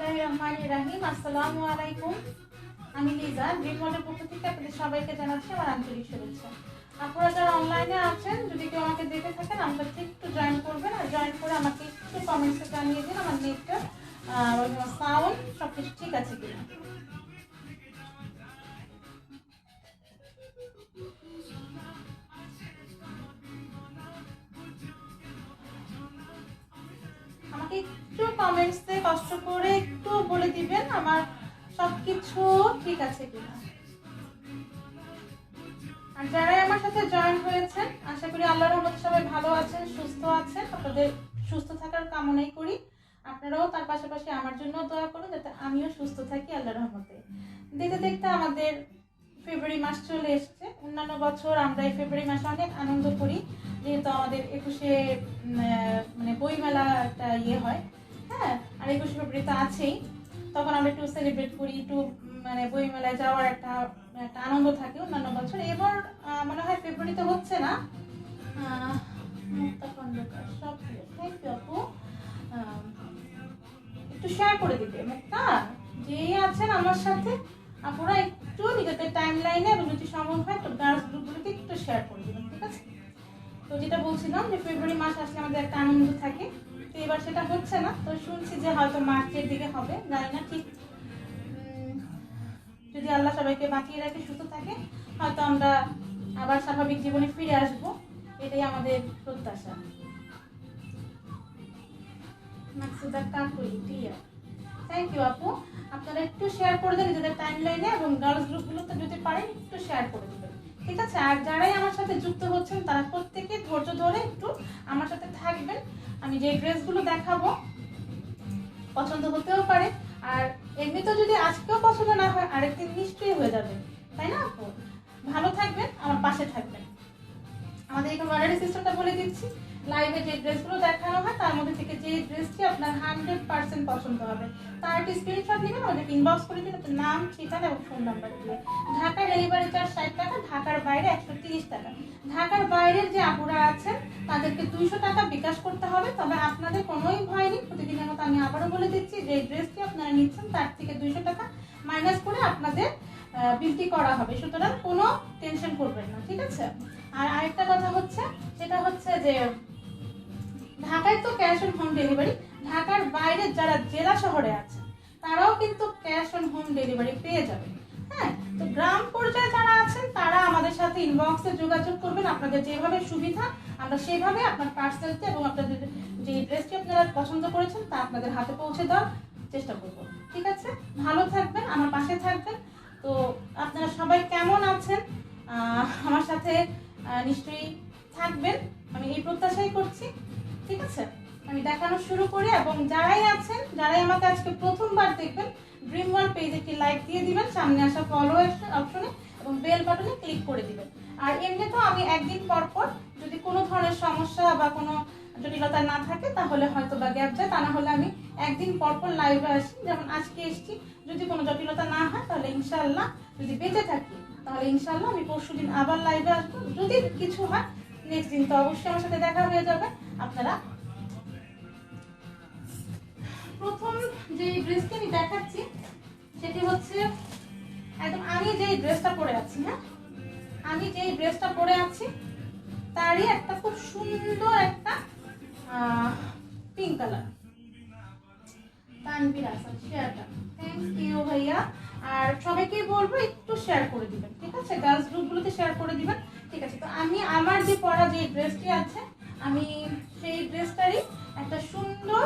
বিসমিল্লাহিররহমানিররহিম। আসসালামু আলাইকুম। আমি লিজা, ড্রিম ওয়ার্ল্ডের পক্ষ থেকে আপনাদের সবাইকে জানাচ্ছি আমার আন্তরিক শুভেচ্ছা। আপনারা যারা অনলাইনে আছেন, যদি কেউ আমাকে দেখে থাকেন, আমরা একটু জয়েন করবেন, আর জয়েন করে আমাকে একটু কমেন্টসে জানিয়ে দিন আমার নেটটা সাউন্ড সব কিছু ঠিক আছে কিনা। আমাকে একটু কমেন্টসে কষ্ট করে একটু বলে দিবেন আমার সবকিছু ঠিক আছে কিনা। আর যারাই আমার সাথে জয়েন হয়েছেন, আশা করি আল্লাহর রহমতে সবাই ভালো আছেন, সুস্থ আছেন। আপনাদের সুস্থ থাকার কামনাই করি। আপনারাও তার পাশাপাশি আমার জন্য দোয়া করুন যাতে আমিও সুস্থ থাকি আল্লাহর রহমতে। দেখতে দেখতে আমাদের ফেব্রুয়ারি মাস চলে এসছে। অন্যান্য বছর আমরা এই ফেব্রুয়ারি মাসে অনেক আনন্দ করি, যেহেতু আমাদের 21শে মানে বইমেলা একটা ইয়ে হয়, হ্যাঁ, আর 21শে ফেব্রুয়ারি তো আছেই। তখন আমরা একটু সেলিব্রেট করি, একটু মানে বইমেলায় যাওয়ার একটা একটা আনন্দ থাকে অন্যান্য বছর। এবার মনে হয় ফেব্রুয়ারিতে হচ্ছে না। সব থ্যাংক ইউ আপু। একটু শেয়ার করে দিবে মুক্তা, যেই আছেন আমার সাথে আপনারা একটু নিজেদের টাইম লাইনে এবং যদি সম্ভব হয় তো গার্লস গ্রুপগুলোতে একটু শেয়ার করে দেবেন, ঠিক আছে? তো যেটা বলছিলাম যে ফেব্রুয়ারি মাস আসলে আমাদের একটা আনন্দ থাকে, তো এবার সেটা হচ্ছে না। তো শুনছি যে হয়তো মার্চের দিকে হবে, জানি না ঠিক। যদি আল্লাহ সবাইকে বাঁচিয়ে রাখে, সুস্থ থাকে, হয়তো আমরা আবার স্বাভাবিক জীবনে ফিরে আসবো, এটাই আমাদের প্রত্যাশা। থ্যাংক ইউ আপু। আপনারা একটু শেয়ার করে দেন নিজেদের টাইম লাইনে এবং গার্লস গ্রুপগুলোতে যদি পারেন একটু শেয়ার করে দেবেন, ঠিক আছে? আর যারাই আমার সাথে যুক্ত হচ্ছেন তারা প্রত্যেকে ধৈর্য ধরে একটু আমার সাথে থাকবেন। আমি যে ড্রেসগুলো দেখাবো পছন্দ হতেও পারে, আর এমনিতেও যদি আজকেও পছন্দ না হয় আরেকদিন নিশ্চয়ই হয়ে যাবে, তাই না আপু? ভালো থাকবেন, আমার পাশে থাকবেন। আমাদের এখানে অর্ডারের সিস্টেমটা বলে দিচ্ছি। লাইভে যে ড্রেসগুলো দেখানো হয় তার মধ্যে থেকে যে ড্রেসটি আপনার 100% পছন্দ হবে তার একটি স্ক্রিনশট নেবেন, আমাদেরকে ইনবক্স করে দিন আপনার নাম, ঠিকানা এবং ফোন নাম্বার দিয়ে। ঢাকার ডেলিভারি চার্জ 60 টাকা, ঢাকার বাইরে 130 টাকা। ঢাকার বাইরের যে আপুরা আছেন তাদেরকে 200 টাকা বিকাশ করতে হবে। তবে আপনাদের কোনোই ভয় নেই, প্রতিদিনের মতো আমি আবারও বলে দিচ্ছি যে ড্রেসটি আপনারা নিচ্ছেন তার থেকে 200 টাকা মাইনাস করে আপনাদের বিক্রি করা হবে, সুতরাং কোনো টেনশন করবেন না, ঠিক আছে? আর আরেকটা কথা হচ্ছে, সেটা হচ্ছে যে ঢাকায় তো ক্যাশ অন হোম ডেলিভারি, ঢাকার বাইরে যারা জেলা শহরে আছে তারাও কিন্তু ক্যাশ অন হোম ডেলিভারি পেয়ে যাবে, হ্যাঁ? তো গ্রাম পর্যায়ে যারা আছেন তারা আমাদের সাথে ইনবক্সে যোগাযোগ করবেন, আপনাদের যেভাবে সুবিধা আমরা সেভাবে আপনার পার্সেলটি এবং আপনাদের যে ড্রেসটি আপনারা পছন্দ করেছেন তা আপনাদের হাতে পৌঁছে দেওয়ার চেষ্টা করব, ঠিক আছে? ভালো থাকবেন, আমার পাশে থাকবেন। তো আপনারা সবাই কেমন আছেন? আমার সাথে নিশ্চয়ই থাকবেন, আমি এই প্রত্যাশাই করছি, ঠিক আছে? আমি দেখানো শুরু করি, এবং যারাই আছেন, যারাই আমাকে আজকে প্রথমবার দেখবেন, ড্রিম ওয়ার্ল্ড পেজে একটি লাইক দিয়ে দিবেন, সামনে আসা ফলো অপশনে এবং বেল বাটনে ক্লিক করে দিবেন। আর এমনিতেও আমি একদিন পর পর যদি কোনো ধরনের সমস্যা বা কোনো জটিলতা না থাকে তাহলে হয়তো বা গ্যাপ যায়, তা না হলে আমি একদিন পর পর লাইভে আসি, যেমন আজকে এসেছি। যদি কোনো জটিলতা না হয় তাহলে ইনশাআল্লাহ, যদি বেঁচে থাকি তাহলে ইনশাআল্লাহ আমি পরশুদিন আবার লাইভে আসবো। যদি কিছু হয় নেক্সট দিন তো অবশ্যই আমার সাথে দেখা হয়ে যাবে। আপনারা প্রথম যে ড্রেসটি আমি দেখাচ্ছি সেটি হচ্ছে একদম আমি যে ড্রেসটা পরে আছি, হ্যাঁ, আমি যে ড্রেসটা পরে আছি তারই একটা খুব সুন্দর একটা পিঙ্ক কালার। তানভীর হাসান শেয়ারটা, থ্যাংক ইউ ভাইয়া। আর সবাইকে বলবো একটু শেয়ার করে দিবেন, ঠিক আছে? গার্লস গ্রুপগুলোতে শেয়ার করে দিবেন, ঠিক আছে? তো আমি আমার যে পরা যে ড্রেসটি আছে আমি সেই ড্রেসটারই একটা সুন্দর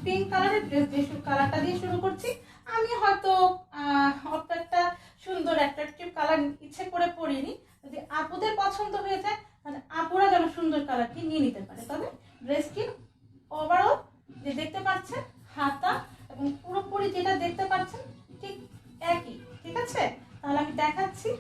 পিঙ্ক কালারের ড্রেস দিয়ে কালারটা দিয়ে শুরু করছি। আমি হয়তো একটা সুন্দর অ্যাট্রাকটিভ কালার ইচ্ছে করে পরিনি, যদি আপুদের পছন্দ হয়ে যায় তাহলে আপুরা যেন সুন্দর কালারটি নিয়ে নিতে পারে। তবে ড্রেসটি ওভারঅল যে দেখতে পাচ্ছেন হাতা এবং পুরোপুরি যেটা দেখতে পাচ্ছেন ঠিক একই, ঠিক আছে? তাহলে আমি দেখাচ্ছি।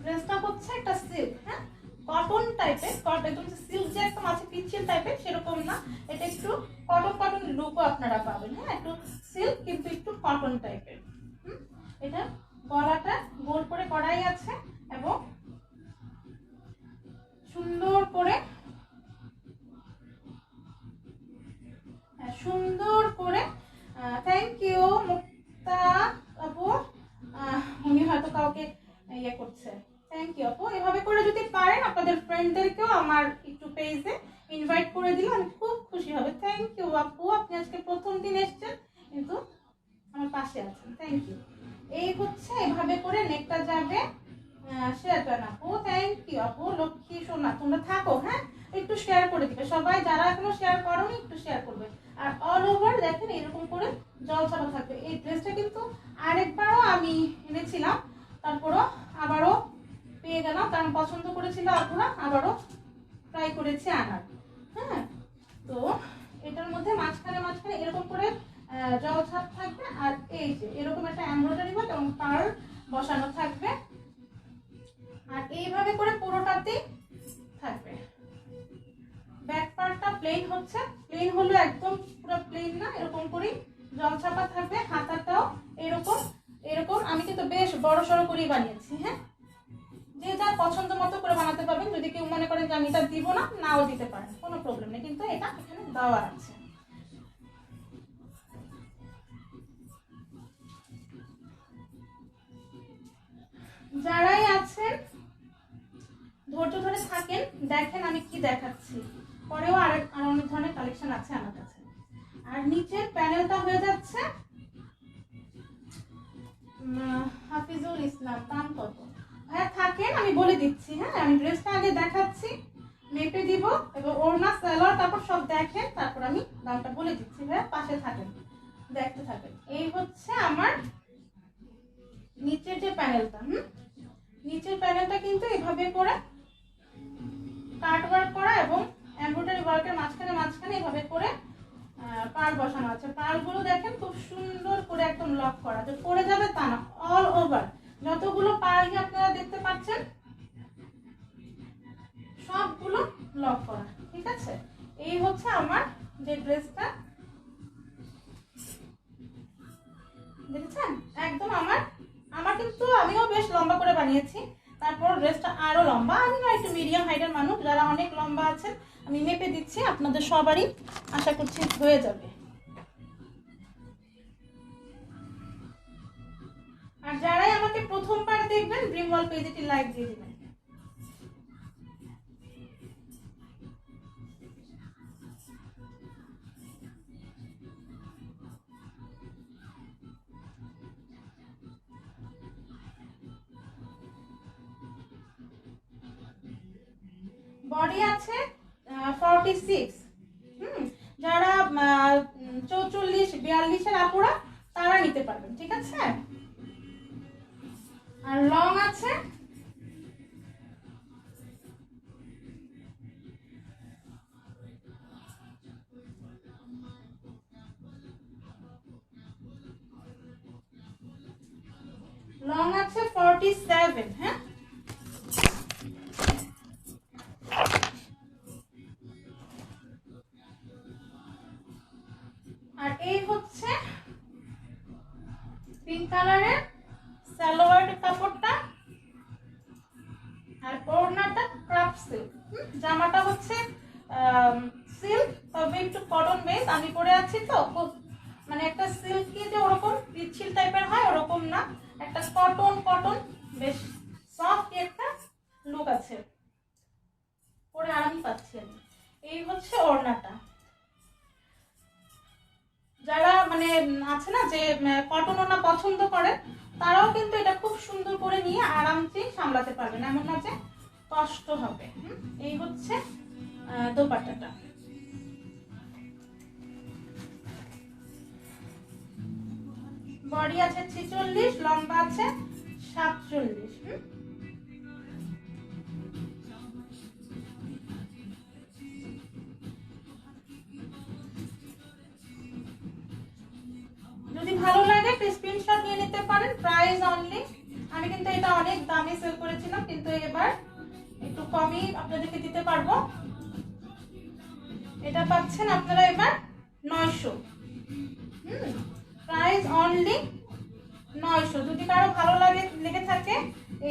ড্রেসটা হচ্ছে একটা সিল্ক, হ্যাঁ, কটন টাইপের, একদম সিল্ক যে একদম আছে পিচ্ছিল টাইপের সেরকম না, এটা একটু কটন কটন লুকও আপনারা পাবেন। হ্যাঁ, একটু সিল্ক কিন্তু একটু কটন টাইপের। এটা গলাটা গোল করে করাই আছে এবং সুন্দর করে থ্যাংক ইউ মুক্তা আপু, উনি হয়তো কাউকে ইয়ে করছে। থ্যাংক ইউ আপু, এভাবে করে যদি পারেন আপনাদের ফ্রেন্ডদেরকেও আমার একটু পেজে ইনভাইট করে দিলে আমি খুব খুশি হবে। থ্যাংক ইউ আপু, আপনি আজকে প্রথম দিন এসেছেন কিন্তু আমার পাশে আছেন, থ্যাংক ইউ। এই হচ্ছে এভাবে করে নেকটা যাবে। শেয়ার আপু, থ্যাংক ইউ আপু। লক্ষ্মী সোনা, তোমরা থাকো, হ্যাঁ একটু শেয়ার করে দিবে সবাই, যারা এখনো শেয়ার করোনি একটু শেয়ার করবে। আর অল ওভার দেখেন এরকম করে জল ছাপা থাকবে। এই ড্রেসটা কিন্তু আরেকবারও আমি এনেছিলাম, তারপরও আবারও পেয়ে গেলাম, কারণ পছন্দ করেছিল আপুরা, আবারও ট্রাই করেছি আনার। হ্যাঁ, তো এটার মধ্যে মাঝখানে মাঝখানে এরকম করে জল ছাপ থাকবে, আর এই যে এরকম একটা এমব্রয়ডারি ওয়ার্ক এবং পার্ল বসানো থাকবে, আর এইভাবে করে পুরোটাতেই থাকবে। ব্যাক পার্টটা প্লেন হচ্ছে, প্লেন হলো একদম পুরো প্লেন না, এরকম করেই জল ছাপা থাকবে। হাতাটাও এরকম এরকম, আমি কিন্তু বেশ বড় সড়ো করেই বানিয়েছি। হ্যাঁ, যে যার পছন্দ মতো করে বানাতে পারবেন। যদি কেউ মনে করেন যে আমি এটা দিব না, নাও দিতে পারেন, কোনো প্রবলেম নেই, কিন্তু এটা এখানে দেওয়া আছে। যারাই আছেন ধৈর্য ধরে থাকেন, দেখেন আমি কি দেখাচ্ছি, পরেও আর অনেক ধরনের কালেকশন আছে আমার কাছে। আর নিচের প্যানেলটা হয়ে যাচ্ছে হাফিজুল ইসলাম, দাম কত ভাইয়া? থাকেন আমি বলে দিচ্ছি। হ্যাঁ, আমি ড্রেসটা আগে দেখাচ্ছি, মেপে দিব এবং ওড়না সালোয়ার কাপড় সব দেখেন, তারপর আমি দামটা বলে দিচ্ছি। ভাইয়া পাশে থাকেন, দেখতে থাকেন। এই হচ্ছে আমার নিচের যে প্যানেলটা। নিচের প্যানেলটা কিন্তু এভাবে করে কাট ওয়ার্ক করা এবং এমব্রয়ডারি ওয়ার্কের মাঝখানে মাঝখানে এভাবে করে পার্ল বসানো আছে। পার্লগুলো দেখেন খুব সুন্দর করে একদম লক করা, যে পড়ে যাবে তা না, অল ওভার যতগুলো পার্লই আপনারা দেখতে পাচ্ছেন সবগুলো লক করা। ঠিক আছে, এই হচ্ছে আমার যে ড্রেসটা, দেখেছেন একদম আমার কিন্তু আমিও বেশ লম্বা করে বানিয়েছি, তারপর ড্রেসটা আরো লম্বা। আমি না একটু মিডিয়াম হাইটের মানুষ, যারা অনেক লম্বা আছেন আমি মেপে দিচ্ছি, আপনাদের সবারই আশা করছি হয়ে যাবে। আর যারাই আমাকে প্রথমবার দেখবেন ড্রিম ওয়াল পেজটি লাইক দিয়ে দিবেন। বডি আছে 46। যারা 44-42 আপুরা তারা নিতে পারবেন। ঠিক আছে, আর লং আছে লং আছে 47। হ্যাঁ, আর এই হচ্ছে পিঙ্ক কালারের সালোয়ার কাপড়টা, আর ওড়নাটা ক্রাফট সিল্ক। জামাটা হচ্ছে সিল্ক, তবে একটু কটন বেস। আমি পরে আছি তো, মানে একটা সিল্কি যে ওরকম পিচ্ছিল টাইপের হয় ওরকম না, একটা কটন কটন বেশ সফট একটা লুক আছে, পরে আরামই পাচ্ছি আমি। এই হচ্ছে ওড়নাটা। যারা মানে আছে না যে কটন ওড়না পছন্দ করে, তারাও কিন্তু এটা খুব সুন্দর করে নিয়ে আরামসে সামলাতে পারবেন, এমন না যে কষ্ট হবে। এই হচ্ছে দোপাট্টাটা। বডি আছে 46, লম্বা আছে 47। যদি ভালো লাগে একটা স্ক্রিনশট নিয়ে নিতে পারেন, প্রাইস অনলি। আমি কিন্তু এটা অনেক দামে সেল করেছিলাম, কিন্তু এবার একটু কমই আপনাদেরকে দিতে পারবো। এটা পাচ্ছেন আপনারা এবার 900। Price only 900। যদি কারো ভালো লেগে থাকে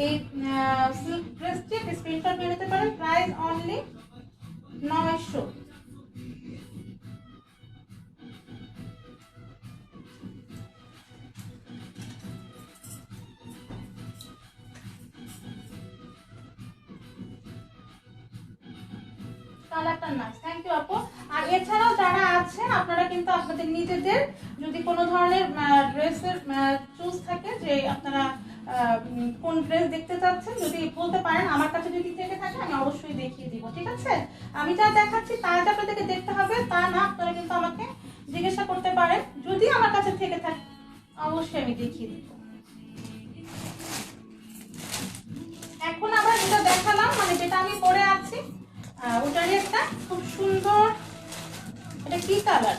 এই সিল্ক ড্রেসটি স্ক্রিনশট নিয়ে নিতে পারেন। Price only 900। কালারটা নাইস, থ্যাংক ইউ আপু। আর এছাড়াও যারা আছেন আপনারা কিন্তু আপনাদের নিজেদের যদি কোনো ধরনের ড্রেসের চুজ থাকে যে আপনারা কোন ড্রেস দেখতে চাচ্ছেন যদি বলতে পারেন, আমার কাছে যদি থেকে থাকে আমি অবশ্যই দেখিয়ে দিব, ঠিক আছে? আমি যা দেখাচ্ছি তা যে আপনাদেরকে দেখতে হবে তা না, আপনারা কিন্তু আমাকে জিজ্ঞাসা করতে পারেন, যদি আমার কাছে থেকে থাকে অবশ্যই আমি দেখিয়ে দিব। এখন আবার যেটা দেখালাম মানে যেটা আমি পরে আছি ওটারই একটা খুব সুন্দর, এটা কি কালার?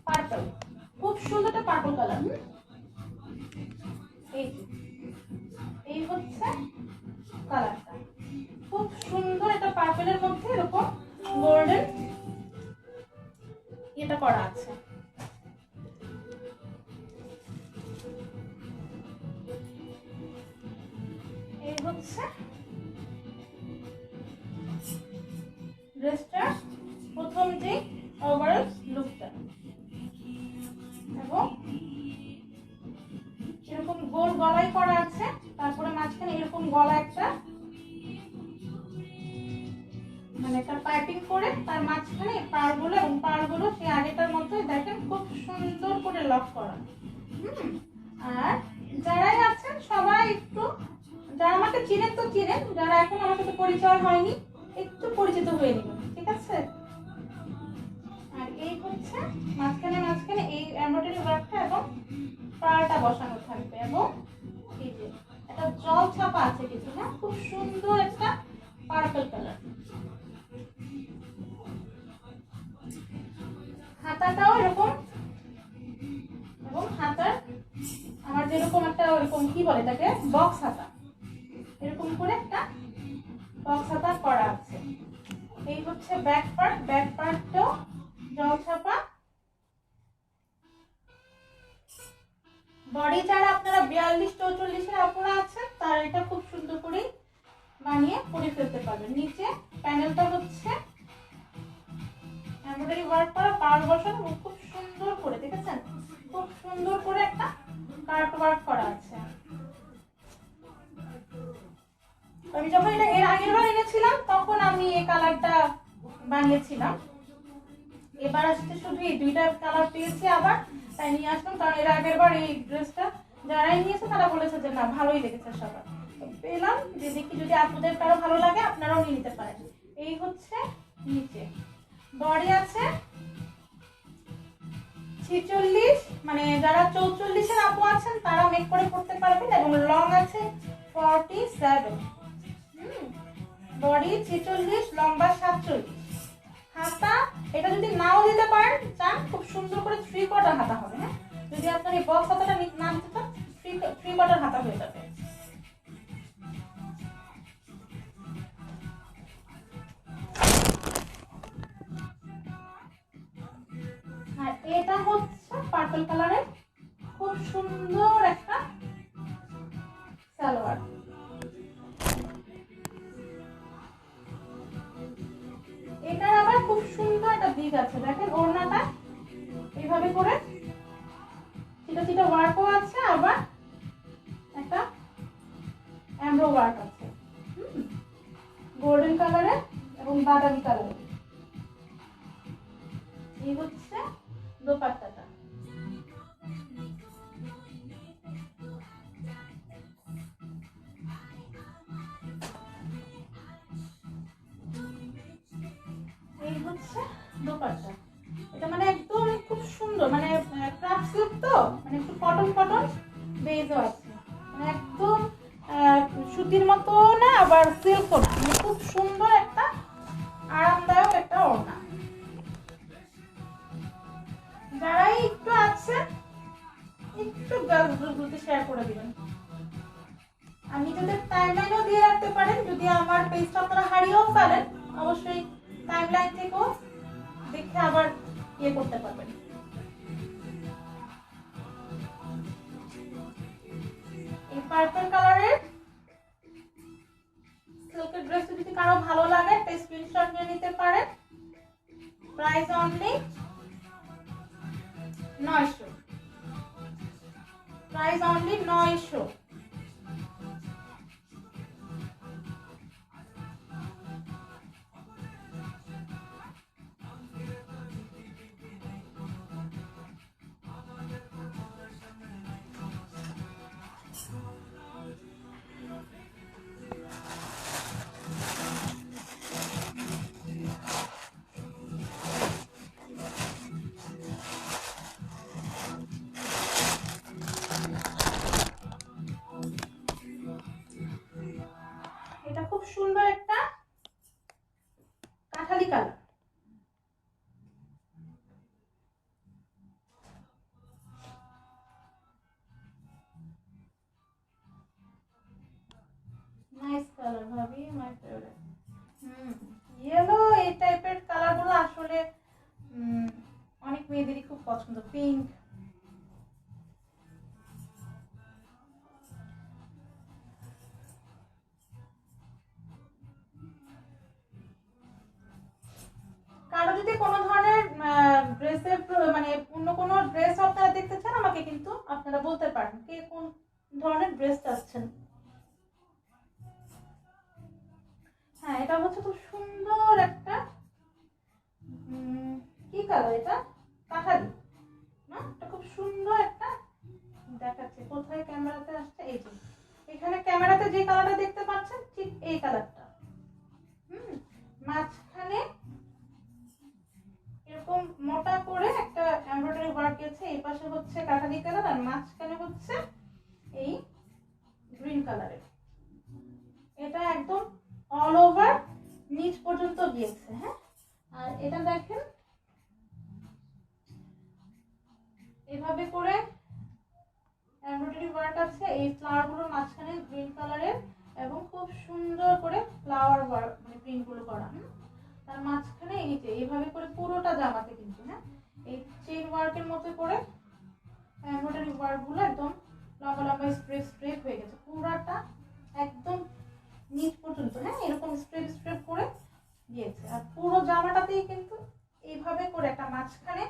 পার্পল। খুব সুন্দর একটা পার্পল কালার। এই হচ্ছে কালারটা, খুব সুন্দর একটা পার্পলের মধ্যে এরকম গোল্ডেন এটা করা আছে। এই হচ্ছে ড্রেসটা প্রথম যে ওভারঅল লুকটা, এবং এরকম গোল গলায় করা আছে, তারপরে মাঝখানে এরকম গলা একটা মানে একটা পাইপিং করে তার মাঝখানে পাড়গুলো এবং পাড়গুলো সেই আগেটার মধ্যে দেখেন খুব সুন্দর করে লক করা। আর যারাই আছেন সবাই একটু, যারা আমাকে চিনেন তো চিনেন, যারা এখন আমার সাথে পরিচয় হয়নি একটু পরিচিত হয়ে নেবেন, ঠিক আছে? আর এই হচ্ছে মাঝখানে এই এমব্রয়ডারি ওয়ার্কটা এবং পাড়টা বসানো থাকবে, এবং এই যে একটা জল ছাপা আছে কিছু, হ্যাঁ, খুব সুন্দর একটা পার্পল কালার। হাতাটাও এরকম, এবং হাতার আমার যেরকম একটা ওরকম কি বলে তাকে বক্স হাতা, এরকম করে একটা বক্স হাতা করা আছে। এই হচ্ছে ব্যাক পার্টটাও জল ছাপা। বডি যারা আপনারা 42-44 আপনারা আছেন তারা এটা খুব সুন্দর করে বানিয়ে পরে ফেলতে পারবেন। নিচে প্যানেলটা হচ্ছে এমব্রয়ডারি ওয়ার্ক করা, পাড় বসানো, খুব সুন্দর করে দেখেছেন, খুব সুন্দর করে একটা কাট ওয়ার্ক করা আছে। আমি যখন এটা এর আগের বার এনেছিলাম তখন আমি এই কালারটা বানিয়েছিলাম, এবার আসতে শুধু এই দুইটা কালার পেয়েছি আবার, তাই নিয়ে আসলাম। কারণ এর আগের বার এই ড্রেসটা যারাই নিয়েছে তারা বলেছে যে না ভালোই লেগেছে সবার, পেলাম যে দেখি যদি আপনাদের কারো ভালো লাগে আপনারাও নিয়ে নিতে পারেন। এই হচ্ছে নিচে বডি আছে 46, মানে যারা 44-এর আপু আছেন তারা মেক করে পড়তে পারবেন, এবং লং আছে 47। বডি 46, লম্বা 47। হাতা এটা যদি নাও দিতে পারেন চান খুব সুন্দর করে 3/4 হাতা হবে, হ্যাঁ, যদি আপনার এই বক্স হাতাটা না দিতে চান 3/4 হাতা হয়ে যাবে। আর এটা হচ্ছে পার্পল কালারের খুব সুন্দর একটা সালোয়ার। এটার আবার খুব সুন্দর একটা দিক আছে, দেখেন ওড়নাটা এইভাবে করে চিটা চিটা ওয়ার্কও আছে, আবার একটা এমব্রো ওয়ার্ক আছে গোল্ডেন কালারের এবং বাদামি কালারের। এই হচ্ছে দোপাট্টাটা। এই হচ্ছে দোপাট্টা, এটা মানে একদম খুব সুন্দর, মানে ক্রাফট সিল্ক তো, মানে একটু কটন বেজও আছে, মানে একদম সুতির মতো না আবার সিল্কও না, মানে খুব সুন্দর একটা আরামদায়ক একটা ওড়না। যারাই একটু আছে একটু গ্রুপে শেয়ার করে দিবেন। আর নিজেদের টাইমলাইনও দিয়ে রাখতে পারেন। যদি আমার পেজটা আপনারা হারিয়েও ফেলেন, অবশ্যই টাইমলাইন থেকেও দেখে আবার ইয়ে করতে পারবেন। এই পার্পল কালারের সিল্কের ড্রেস যদি কারো ভালো লাগে একটা স্ক্রিনশট নিয়ে নিতে পারেন। Price only 900, price only 900। এটা খুব সুন্দর একটা কাঠালি কালার। নাইস কালার ভাবি, মাই ফেভারিট। ইয়েলো এই টাইপের কালারগুলো আসলে অনেক মেয়েদেরই খুব পছন্দ। পিঙ্ক, কারো যদি কোনো ধরনের ড্রেসের মানে অন্য কোনো ড্রেস আপনারা দেখতে চান আমাকে কিন্তু আপনারা বলতে পারেন কে কোন ধরনের ড্রেস চাচ্ছেন। হ্যাঁ, এটা হচ্ছে খুব সুন্দর একটা কি কালার, এটা কাঠালি না? এটা খুব সুন্দর একটা দেখাচ্ছে। কোথায় ক্যামেরাতে আসছে? এই যে এখানে ক্যামেরাতে যে কালারটা দেখতে পাচ্ছেন ঠিক এই কালারটা। মাঝখানে এরকম মোটা করে একটা এমব্রয়ডারি ওয়ার্ক আছে। এই পাশে হচ্ছে কাঠালি কালার আর মাঝখানে হচ্ছে এই গ্রিন কালারের। এটা একদম অল ওভার নিচ পর্যন্ত গিয়েছে। হ্যাঁ, আর এটা দেখেন এভাবে করে এমব্রয়ডারি ওয়ার্ক আছে। এই ফ্লাওয়ার গুলোর মাঝখানে গ্রিন কালারের এবং খুব সুন্দর করে ফ্লাওয়ার ওয়ার্ক মানে প্রিন্ট গুলো করা। তার মাঝখানে এই যে এইভাবে করে পুরোটা জামাতে কিন্তু হ্যাঁ এই চেইন ওয়ার্কের মতো করে এমব্রয়ডারি ওয়ার্ক গুলো একদম লম্বা লম্বা স্ট্রেপ হয়ে গেছে পুরাটা একদম নিচ পর্যন্ত। হ্যাঁ, এরকম স্ট্রেপ করে দিয়েছে। আর পুরো জামাটাতেই কিন্তু এইভাবে করে একটা মাঝখানে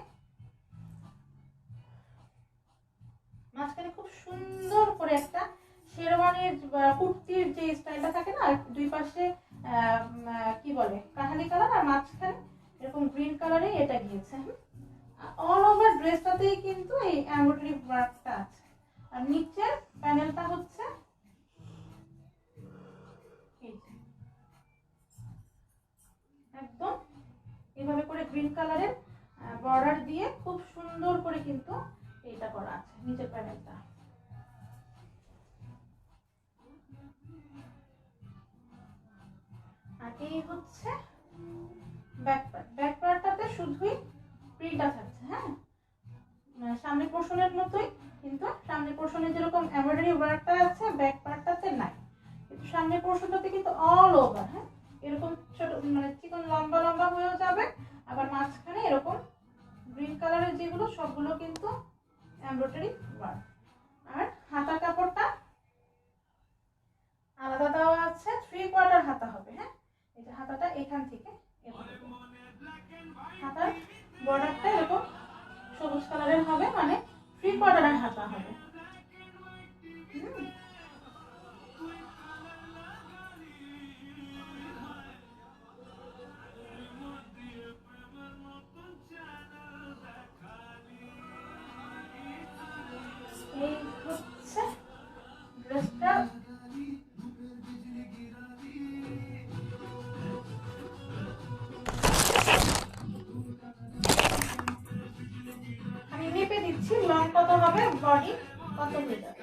খুব সুন্দর করে একটা শেরওয়ানির কুর্তির যে স্টাইলটা থাকে না, দুই পাশে কি বলে কাঠালি কালার আর মাঝখানে এরকম গ্রিন কালারে এটা গিয়েছে। অল ওভার ড্রেসটাতেই কিন্তু এই এমব্রয়ডারি ওয়ার্কটা আছে। আর নিচের প্যানেলটা হচ্ছে একদম এইভাবে করে গ্রিন কালারের বর্ডার দিয়ে খুব সুন্দর করে কিন্তু এটা করা আছে নিচের প্যানেলটা। আর এই হচ্ছে ব্যাক পার্টটাতে শুধুই প্রিন্টটা থাকছে। হ্যাঁ, সামনের পোর্শনের মতোই, কিন্তু সামনের পোর্শনে যেরকম এমব্রয়ডারি ওয়ার্কটা আছে ব্যাক পার্টটাতে নাই, কিন্তু সামনের পোর্শনটাতে কিন্তু অল ওভার হ্যাঁ এরকম ছোট মানে চিকন লম্বা লম্বা হয়েও যাবে। আবার মাঝখানে এরকম গ্রিন কালারের যেগুলো সবগুলো কিন্তু এমব্রয়ডারি ওয়ার্ক। আর হাতার কাপড়টা আলাদা দেওয়া আছে, 3/4 হাতা হবে। হ্যাঁ, এই যে হাতাটা এখান থেকে হাতার বর্ডারটা এরকম সবুজ কালারের হবে, মানে 3/4 হাতা হবে। এই হচ্ছে ড্রেসটা। আমি মেপে দিচ্ছি লং কত হবে, বডি কত হয়ে যাবে।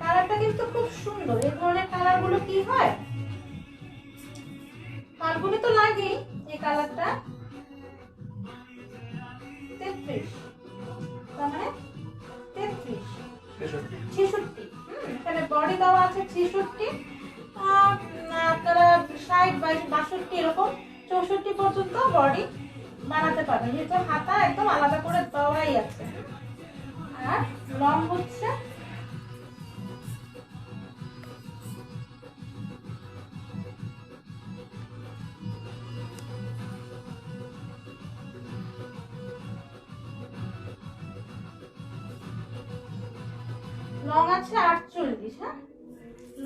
কালারটা কিন্তু খুব সুন্দর। এই ধরনের কালার গুলো কি হয়, কালগুলি তো লাগেই এই কালারটা, 33, তার মানে 33, 66। এখানে বডি দেওয়া আছে 66, আপনারা 60, 62 এরকম 64 পর্যন্ত বডি বানাতে পারবেন, যেহেতু হাতা একদম আলাদা করে দেওয়াই আছে। আর লং হচ্ছে লং আছে 48, হ্যাঁ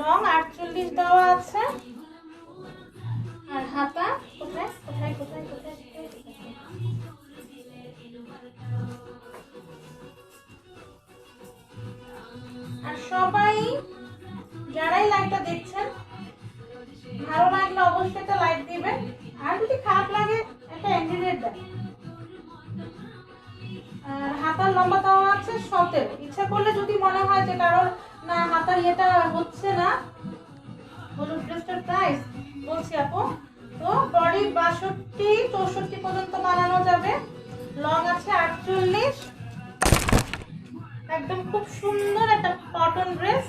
লং 48 দেওয়া আছে। আর হাতা কোথায় কোথায় কোথায় কোথায় আর সবাই যারাই লাইভটা দেখছেন ভালো লাগলে অবশ্যই একটা লাইক দিবেন, আর যদি খারাপ লাগে একটা এন্ডিরেট দেন। আর হাতার লম্বা দেওয়া আছে 17। ইচ্ছা করলে যদি মনে হয় যে কারোর না হাতার ইয়েটা হচ্ছে না, হলুদ ড্রেসটার প্রাইস বলছি আপু, তো বডি 62, 64 পর্যন্ত বানানো যাবে। লং আছে 48, একদম খুব সুন্দর একটা কটন ড্রেস।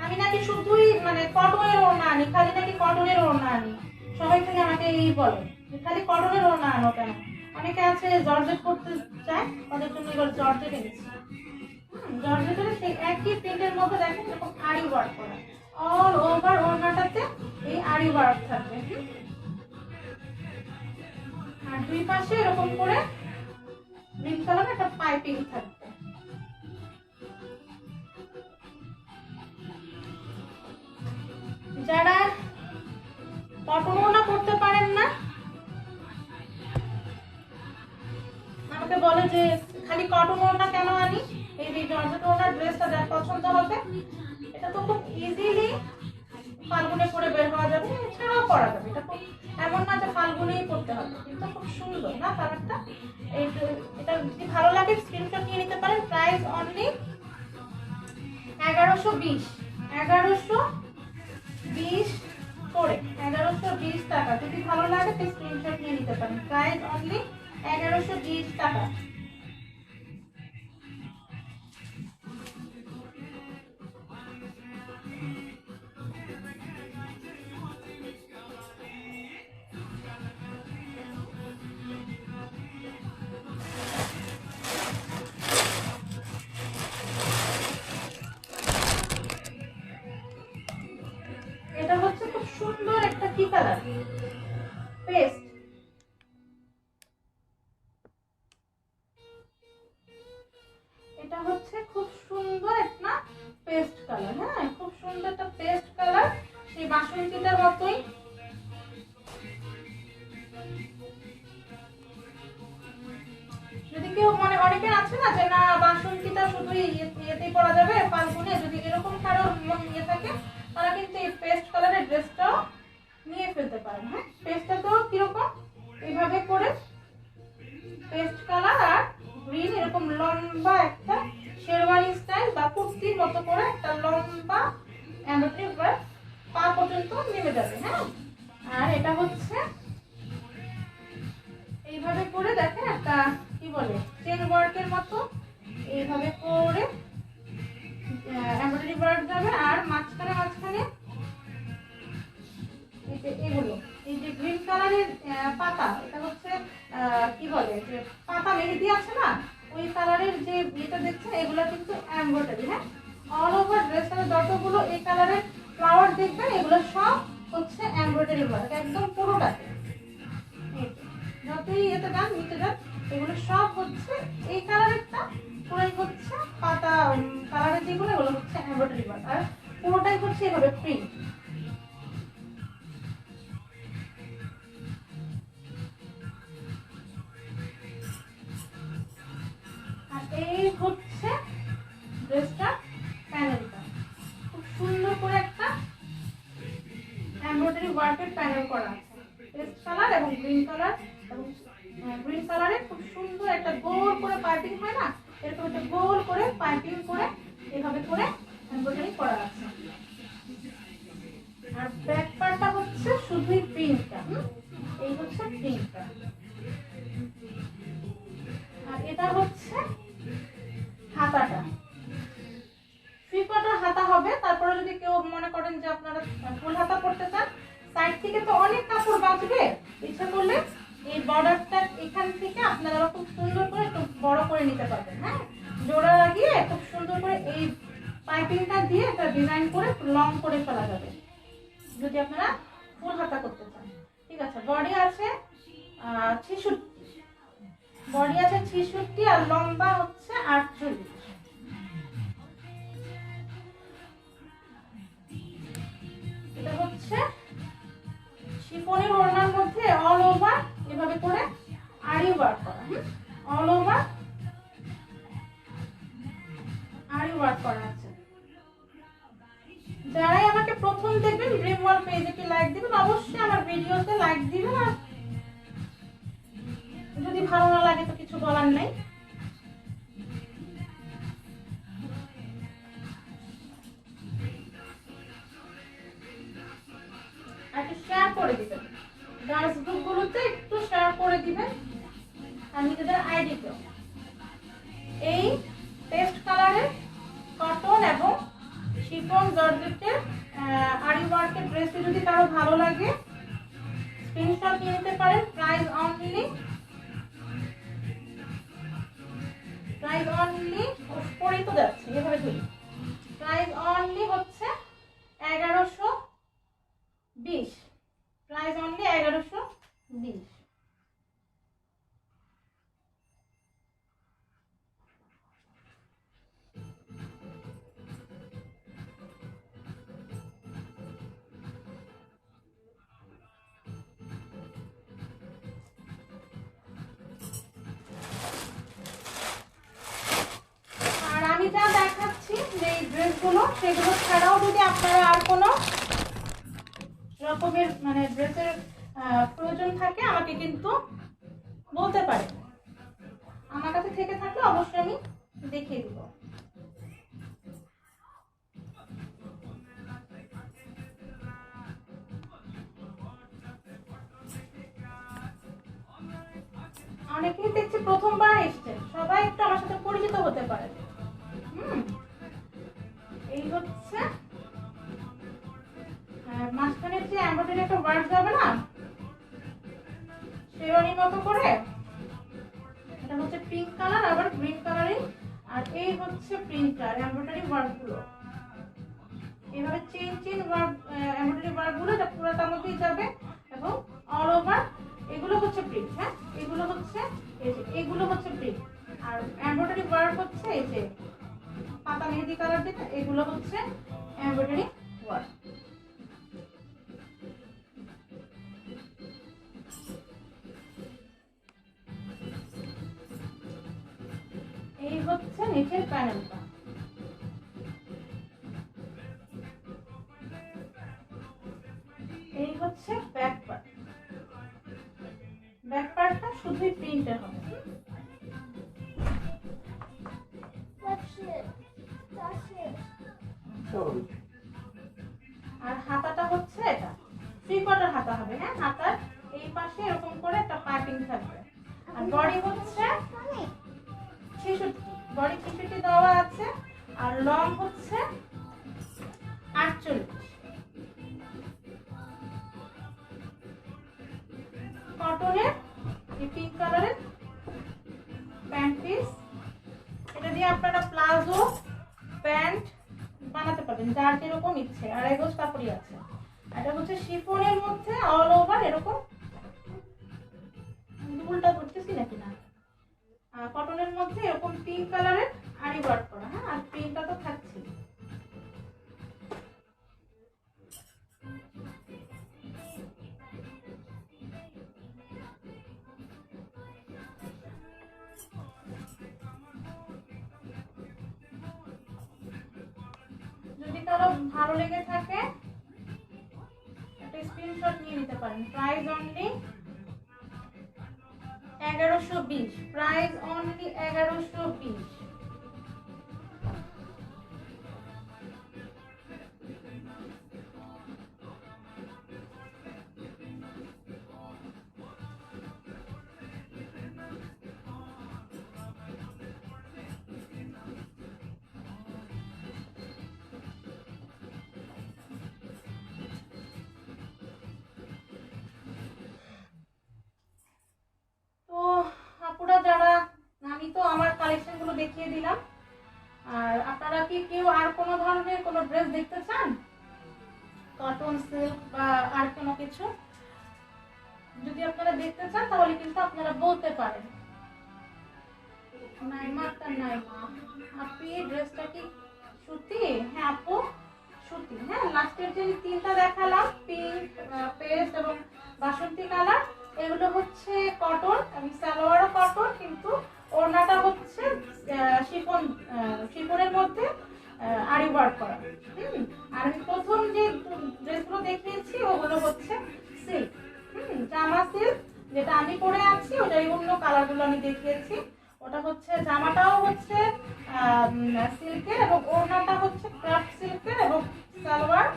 আমি নাকি শুধুই মানে কটনের ওড়না আনি, খালি নাকি কটনের ওড়না আনি, সবাই খালি আমাকে এই বলে খালি কটনের ওড়না আনো কেন। অনেকে আছে জর্জেট করতে চায়, তাদের জন্য এবার জর্জেট এনেছি। জর্জেটের সেই একই প্রিন্টের মধ্যে দেখেন এরকম আরি ওয়ার্ক করা, অল ওভার ওড়নাটাতে এই আরি ওয়ার্ক থাকবে। আর দুই পাশে এরকম করে গ্রিন কালার একটা পাইপিং থাকবে। যারা কটন ওড়না করতে পারেন না, আমাকে বলে যে খালি কটন ওড়না কেন আনি, এই যে জর্জেট ওড়নার ড্রেসটা যার পছন্দ হবে, এটা তো খুব ইজিলি ফাল্গুনে পরে বের হওয়া যাবে, এছাড়াও পরা যাবে। এটা খুব এমন না যে ফাল্গুনেই পরতে হবে, কিন্তু খুব সুন্দর না কালারটা। এটা যদি ভালো লাগে স্ক্রিনশট নিয়ে নিতে পারেন। প্রাইস অনলি 1120, 1120 করে 1120 টাকা। যদি ভালো লাগে তো স্ক্রিনশট নিয়ে নিতে পারেন। প্রাইস অনলি 1120 টাকা। এটা হচ্ছে খুব সুন্দর একটা কি কালার, পেস্ট। এটা হচ্ছে খুব সুন্দর একটা পেস্ট কালার, হ্যাঁ খুব সুন্দর একটা পেস্ট কালার, সেই বাসন্তীটার মতোই। যদি কেউ মানে অনেকের আছে না যে না বাসন্তীটা শুধু ইয়েতেই পরা যাবে ফাল্গুনে, যদি এরকম কারো ইয়ে থাকে তারা কিন্তু এই পেস্ট কালারের ড্রেসটাও নিয়ে ফেলতে পারেন। হ্যাঁ পেস্টটা তো কিরকম এইভাবে করে পেস্ট কালার আর গ্রিন এরকম লম্বা একটা শেরওয়ানি স্টাইল বা কুর্তির মতো করে একটা লম্বা এমব্রয়ডারি ওয়ার্ক পা পর্যন্ত নেমে যাবে। হ্যাঁ আর এটা হচ্ছে এইভাবে করে দেখেন একটা কি বলে চেন ওয়ার্কের মতো এইভাবে করে এমব্রয়ডারি ওয়ার্ক যাবে। আর মাঝখানে মাঝখানে এগুলো এই যে গ্রিন কালারের পাতা, এটা হচ্ছে কি বলে যে পাতা মেহেদি আছে না, ওই কালারের যে এটা দেখছেন এগুলো কিন্তু এমব্রয়ডারি। হ্যাঁ অল ওভার ড্রেসের যতগুলো এই কালারের ফ্লাওয়ার দেখবেন এগুলো সব হচ্ছে এমব্রয়ডারি ওয়ার্ক, একদম পুরোটাতে। যতই এতে যান নিতে যান এগুলো সব হচ্ছে এই কালারেরটা পুরোই হচ্ছে পাতা কালারের যেগুলো এগুলো হচ্ছে এমব্রয়ডারি ওয়ার্ক, আর পুরোটাই হচ্ছে এভাবে প্রিন্ট। আর এই হচ্ছে ড্রেসটা প্যানেলটা, খুব সুন্দর করে একটা এমব্রয়ডারি ওয়ার্কের প্যানেল করা আছে, পেস্ট কালার এবং গ্রিন কালার, এবং গ্রিন কালারে খুব সুন্দর একটা গোল করে পাইপিং হয় না, এরকম একটা গোল করে পাইপিং করে এভাবে করে এমব্রয়ডারি করা আছে। আর ব্যাক পার্টটা হচ্ছে শুধুই প্রিন্টটা, এই হচ্ছে প্রিন্টটা। আপনারা ফুল হাতা পড়তে চান, সাইড থেকে তো অনেক কাপড় বাঁচবে, ইচ্ছা করলে এই বর্ডারটা এখান থেকে আপনারা খুব সুন্দর করে একটু বড় করে নিতে পারবেন। হ্যাঁ, জোড়া লাগিয়ে খুব সুন্দর করে এই পাইপিংটা দিয়ে একটা ডিজাইন করে লং করে ফেলা যাবে যদি আপনারা ফুল হাতা করতে চান। ঠিক আছে, বডি আছে 66, বডি আছে 66 আর লম্বা হচ্ছে 48। এটা হচ্ছে শিফনের ওড়নার মধ্যে অল ওভার এভাবে করে আরি ওয়ার্ক করা, অল ওভার আরি ওয়ার্ক করা আছে। যারাই আমাকে প্রথম দেখবেন ড্রিম ওয়ার্ল্ড পেজে কি লাইক দিবেন, অবশ্যই আমার ভিডিওতে লাইক দিবেন, আর যদি ভালো না লাগে তো কিছু বলার নাই। একটু শেয়ার করে দিবেন, গার্লস গ্রুপগুলোতে একটু শেয়ার করে দিবেন আর নিজেদের আইডিতেও। এই পেস্ট কালারের কটন এবং শিফন জর্জেটের আরি ওয়ার্কের ড্রেসটি যদি কারো ভালো লাগে স্ক্রিনশট নিয়ে নিতে পারেন। প্রাইস অনলি পরেই তো যাচ্ছে, এভাবে ধরি। প্রাইস অনলি হচ্ছে 1120, প্রাইস অনলি 1120। আমি যা দেখাচ্ছি যে ড্রেসগুলো, সেগুলো ছাড়াও যদি আপনারা আর কোনো রকমের মানে ড্রেসের প্রয়োজন থাকে আমাকে কিন্তু বলতে পারেন, আমার কাছে থেকে থাকলে অবশ্যই আমি দেখিয়ে দিব। অনেকেই দেখছি প্রথমবার এসছে, সবাই একটু আমার সাথে পরিচিত হতে পারে। এই হচ্ছে মাঝখানে যে এমব্রয়ডারি একটা ওয়ার্ক যাবে না শেরওয়ানির মতো করে, এটা হচ্ছে পিঙ্ক কালার আবার গ্রিন কালারিং, আর এই হচ্ছে প্রিন্টার এমব্রয়ডারি ওয়ার্ক গুলো, এইভাবে চেন ওয়ার্ক এমব্রয়ডারি ওয়ার্ক গুলো এটা পুরোটার মধ্যেই যাবে এবং অল ওভার এগুলো হচ্ছে প্রিন্ট। হ্যাঁ, এগুলো হচ্ছে এই যে এগুলো হচ্ছে প্রিন্ট, আর এমব্রয়ডারি ওয়ার্ক হচ্ছে এই যে পাতা মেহেদি কালার যেটা, এগুলো হচ্ছে এমব্রয়ডারি ওয়ার্ক। এই হচ্ছে নিচের প্যানেলটা, এই হচ্ছে ব্যাক পার্ট, ব্যাক পার্টটা শুধুই প্রিন্টের হবে। আর হাতাটা হচ্ছে এটা 3/4 হাতা হবে। হ্যাঁ, হাতার এই পাশে এরকম করে একটা পাইপিং থাকবে। আর বডি হচ্ছে 66, বডি 66 দেওয়া আছে, আর লং হচ্ছে 48। কটনের এই পিঙ্ক কালারের প্যান্ট পিস, এটা দিয়ে আপনারা প্লাজো প্যান্ট বানাতে পারবেন যার যেরকম ইচ্ছে। 2.5 গজ কাপড়ই আছে। এটা হচ্ছে শিফনের মধ্যে অল ওভার এরকম, উল্টা করতেছি নাকি না, কটনের মধ্যে এরকম পিঙ্ক কালারের আরি ওয়ার্ক করা। হ্যাঁ, আর প্রিন্টটা তো থাকছে। যদি কারো ভালো লেগে থাকে একটা স্ক্রিনশট নিয়ে নিতে পারেন। Price only 1120, price only 1120। কালেকশনগুলো দেখিয়ে দিলাম। আর আপনারা কি কেউ আর কোনো ধরনের কোনো ড্রেস দেখতে চান, কটন, সিল্ক বা আর কোনো কিছু যদি আপনারা দেখতে চান তাহলে কিন্তু আপনারা বলতে পারেন। নাইমাটা নাইমা আপনি ড্রেসটা কি সুতি? হ্যাঁ আপু সুতি। হ্যাঁ লাস্টের যে তিনটা দেখালাম পিঙ্ক, পেস্ট এবং বাসন্তী কালার, এগুলো হচ্ছে কটন এবং সালোয়ারও কটন, কিন্তু ওড়নাটা হচ্ছে শিফনের মধ্যে আরি ওয়ার্ক করা। আর আমি প্রথম যে ড্রেসগুলো দেখিয়েছি ওগুলো হচ্ছে সিল্ক, জামা সিল্ক, যেটা আমি পরে আছি ওটাই অন্য কালারগুলো আমি দেখিয়েছি। ওটা হচ্ছে জামাটাও হচ্ছে সিল্কের এবং ওড়নাটা হচ্ছে ক্রাফট সিল্কের এবং সালোয়ার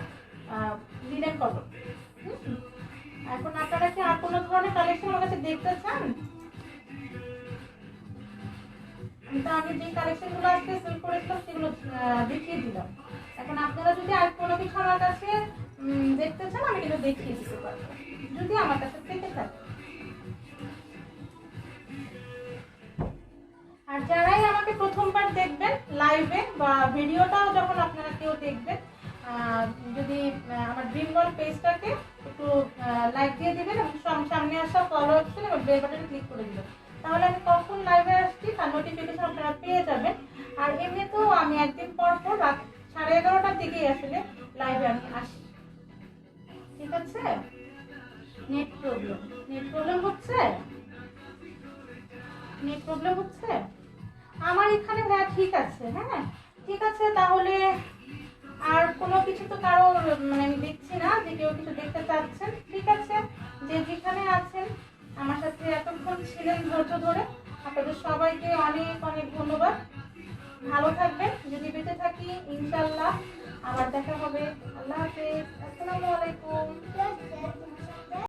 লিনেন কটন। এখন আপনারা কি আর কোনো ধরনের কালেকশন আমার কাছে দেখতে চান? আমি যে কালেকশনগুলো আজকে সেল করেছিলাম সেগুলো দেখিয়ে দিলাম। এখন আপনারা যদি আর কোনো কিছু আমার কাছে দেখতে চান আমি কিন্তু দেখিয়ে দিতে পারবো যদি আমার কাছে থেকে থাকে। আর যারাই আমাকে প্রথমবার দেখবেন লাইভে বা ভিডিওটাও যখন আপনারা কেউ দেখবেন, যদি আমার ড্রিম ওয়ার্ল্ড পেজটাকে একটু লাইক দিয়ে দিবেন এবং সামনে আসা ফলো অপশন এবং বেল বাটনে ক্লিক করে দিবেন, তাহলে আমি কখন লাইভে আসছি তার নোটিফিকেশন আপনারা পেয়ে যাবেন। আর এমনিতেও আমি একদিন পর পর রাত 11:30টার দিকেই আসলে লাইভে আমি আসি। ঠিক আছে? নেট প্রবলেম হচ্ছে আমার এখানে। হ্যাঁ ঠিক আছে, হ্যাঁ ঠিক আছে। তাহলে আর কোনো কিছু তো কারো মানে আমি দেখছি না যে কেউ কিছু দেখতে চাচ্ছেন। ঠিক আছে, যে যেখানে আছেন আমার সাথে এতক্ষণ ছিলেন ধৈর্য ধরে, আপনাদের সবাইকে অনেক অনেক ধন্যবাদ। ভালো থাকবেন, যদি বেঁচে থাকি ইনশাআল্লাহ আবার দেখা হবে। আল্লাহ হাফেজ, আসসালামু আলাইকুম।